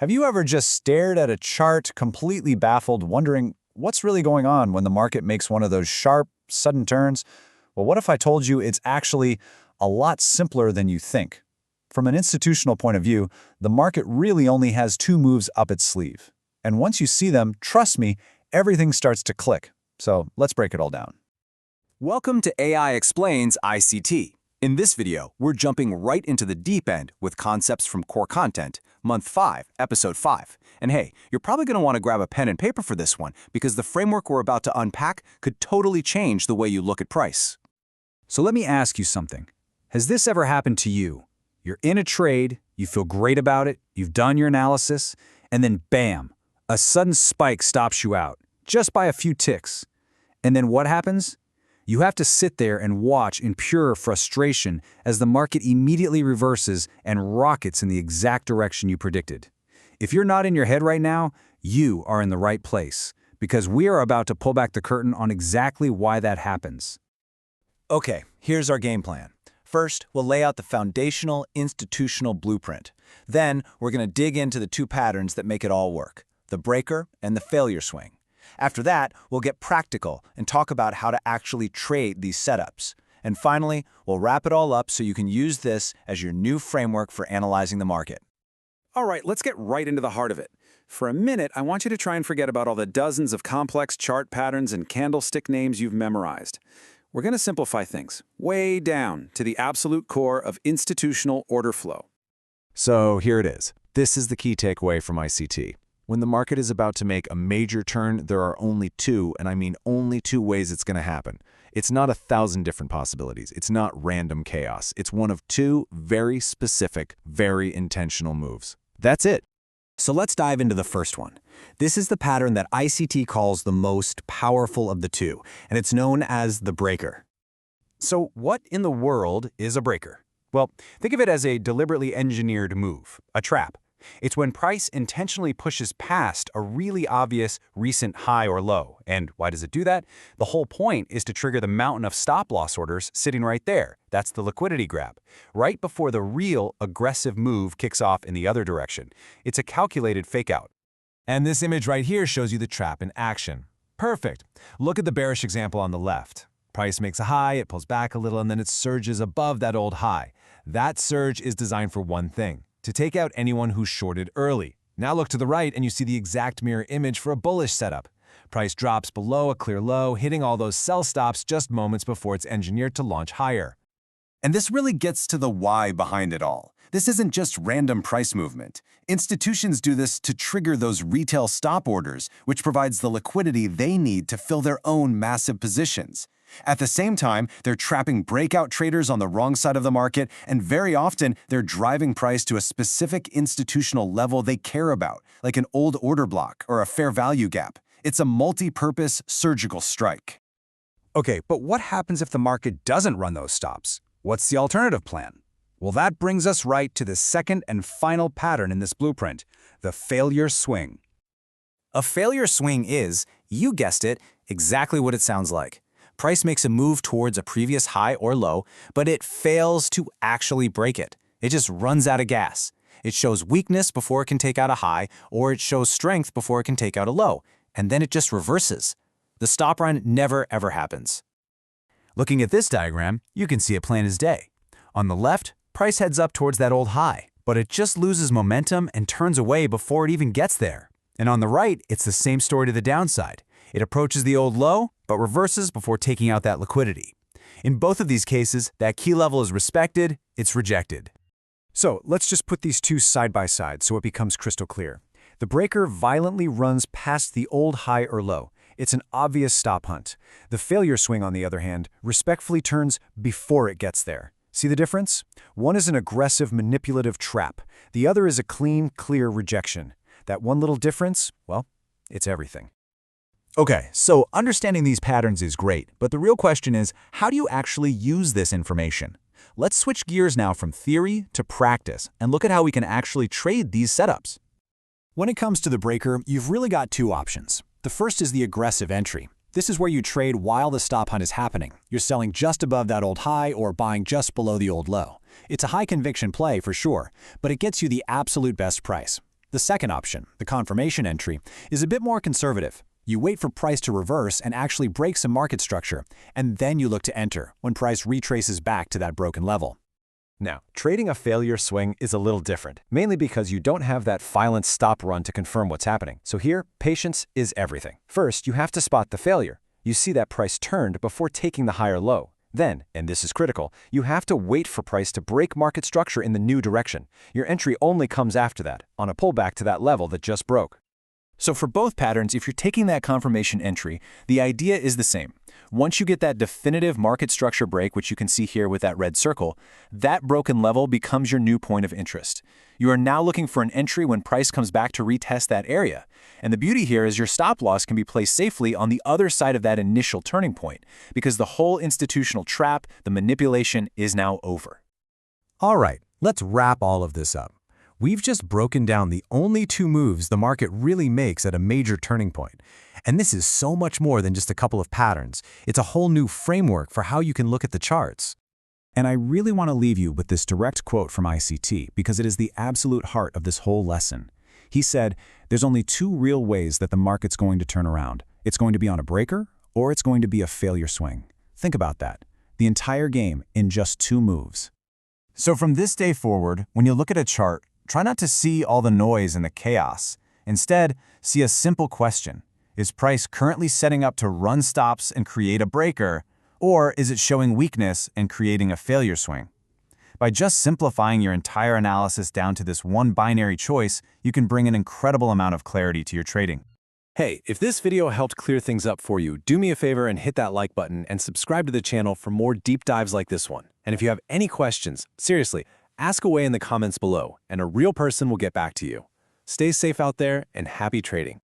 Have you ever just stared at a chart completely baffled, wondering what's really going on when the market makes one of those sharp, sudden turns? Well, what if I told you it's actually a lot simpler than you think? From an institutional point of view, the market really only has two moves up its sleeve. And once you see them, trust me, everything starts to click. So let's break it all down. Welcome to AI Explains ICT. In this video, we're jumping right into the deep end with concepts from Core Content, Month 5, Episode 5. And hey, you're probably going to want to grab a pen and paper for this one because the framework we're about to unpack could totally change the way you look at price. So let me ask you something. Has this ever happened to you? You're in a trade, you feel great about it, you've done your analysis, and then bam, a sudden spike stops you out, just by a few ticks. And then what happens? You have to sit there and watch in pure frustration as the market immediately reverses and rockets in the exact direction you predicted. If you're not in your head right now, you are in the right place, because we are about to pull back the curtain on exactly why that happens. Okay, here's our game plan. First, we'll lay out the foundational institutional blueprint. Then, we're going to dig into the two patterns that make it all work, the breaker and the failure swing. After that, we'll get practical and talk about how to actually trade these setups. And finally, we'll wrap it all up so you can use this as your new framework for analyzing the market. All right, let's get right into the heart of it. For a minute, I want you to try and forget about all the dozens of complex chart patterns and candlestick names you've memorized. We're going to simplify things, way down to the absolute core of institutional order flow. So here it is. This is the key takeaway from ICT. When the market is about to make a major turn, there are only two, and I mean only two ways it's going to happen. It's not 1,000 different possibilities. It's not random chaos. It's one of two very specific, very intentional moves. That's it. So let's dive into the first one. This is the pattern that ICT calls the most powerful of the two, and it's known as the breaker. So what in the world is a breaker? Well, think of it as a deliberately engineered move, a trap. It's when price intentionally pushes past a really obvious recent high or low. And why does it do that? The whole point is to trigger the mountain of stop-loss orders sitting right there. That's the liquidity grab, right before the real aggressive move kicks off in the other direction. It's a calculated fake-out. And this image right here shows you the trap in action. Perfect. Look at the bearish example on the left. Price makes a high, it pulls back a little, and then it surges above that old high. That surge is designed for one thing: to take out anyone who shorted early. Now look to the right and you see the exact mirror image for a bullish setup. Price drops below a clear low, hitting all those sell stops just moments before it's engineered to launch higher. And this really gets to the why behind it all. This isn't just random price movement. Institutions do this to trigger those retail stop orders, which provides the liquidity they need to fill their own massive positions. At the same time, they're trapping breakout traders on the wrong side of the market, and very often, they're driving price to a specific institutional level they care about, like an old order block or a fair value gap. It's a multi-purpose surgical strike. Okay, but what happens if the market doesn't run those stops? What's the alternative plan? Well, that brings us right to the second and final pattern in this blueprint, the failure swing. A failure swing is, you guessed it, exactly what it sounds like. Price makes a move towards a previous high or low, but it fails to actually break it. It just runs out of gas. It shows weakness before it can take out a high, or it shows strength before it can take out a low, and then it just reverses. The stop run never ever happens. Looking at this diagram, you can see it plain as day. On the left, price heads up towards that old high, but it just loses momentum and turns away before it even gets there. And on the right, it's the same story to the downside. It approaches the old low, but reverses before taking out that liquidity. In both of these cases, that key level is respected, it's rejected. So let's just put these two side by side so it becomes crystal clear. The breaker violently runs past the old high or low. It's an obvious stop hunt. The failure swing, on the other hand, respectfully turns before it gets there. See the difference? One is an aggressive, manipulative trap. The other is a clean, clear rejection. That one little difference, well, it's everything. Okay, so understanding these patterns is great, but the real question is, how do you actually use this information? Let's switch gears now from theory to practice and look at how we can actually trade these setups. When it comes to the breaker, you've really got two options. The first is the aggressive entry. This is where you trade while the stop hunt is happening. You're selling just above that old high or buying just below the old low. It's a high conviction play for sure, but it gets you the absolute best price. The second option, the confirmation entry, is a bit more conservative. You wait for price to reverse and actually break some market structure, and then you look to enter when price retraces back to that broken level. Now, trading a failure swing is a little different, mainly because you don't have that violent stop run to confirm what's happening. So here, patience is everything. First, you have to spot the failure. You see that price turned before taking the higher low. Then, and this is critical, you have to wait for price to break market structure in the new direction. Your entry only comes after that, on a pullback to that level that just broke. So for both patterns, if you're taking that confirmation entry, the idea is the same. Once you get that definitive market structure break, which you can see here with that red circle, that broken level becomes your new point of interest. You are now looking for an entry when price comes back to retest that area. And the beauty here is your stop loss can be placed safely on the other side of that initial turning point, because the whole institutional trap, the manipulation, is now over. All right, let's wrap all of this up. We've just broken down the only two moves the market really makes at a major turning point. And this is so much more than just a couple of patterns. It's a whole new framework for how you can look at the charts. And I really want to leave you with this direct quote from ICT because it is the absolute heart of this whole lesson. He said, there's only two real ways that the market's going to turn around. It's going to be on a breaker or it's going to be a failure swing. Think about that. The entire game in just two moves. So from this day forward, when you look at a chart, try not to see all the noise and the chaos. Instead, see a simple question. Is price currently setting up to run stops and create a breaker, or is it showing weakness and creating a failure swing? By just simplifying your entire analysis down to this one binary choice, you can bring an incredible amount of clarity to your trading. Hey, if this video helped clear things up for you, do me a favor and hit that like button and subscribe to the channel for more deep dives like this one. And if you have any questions, seriously, ask away in the comments below, and a real person will get back to you. Stay safe out there and happy trading.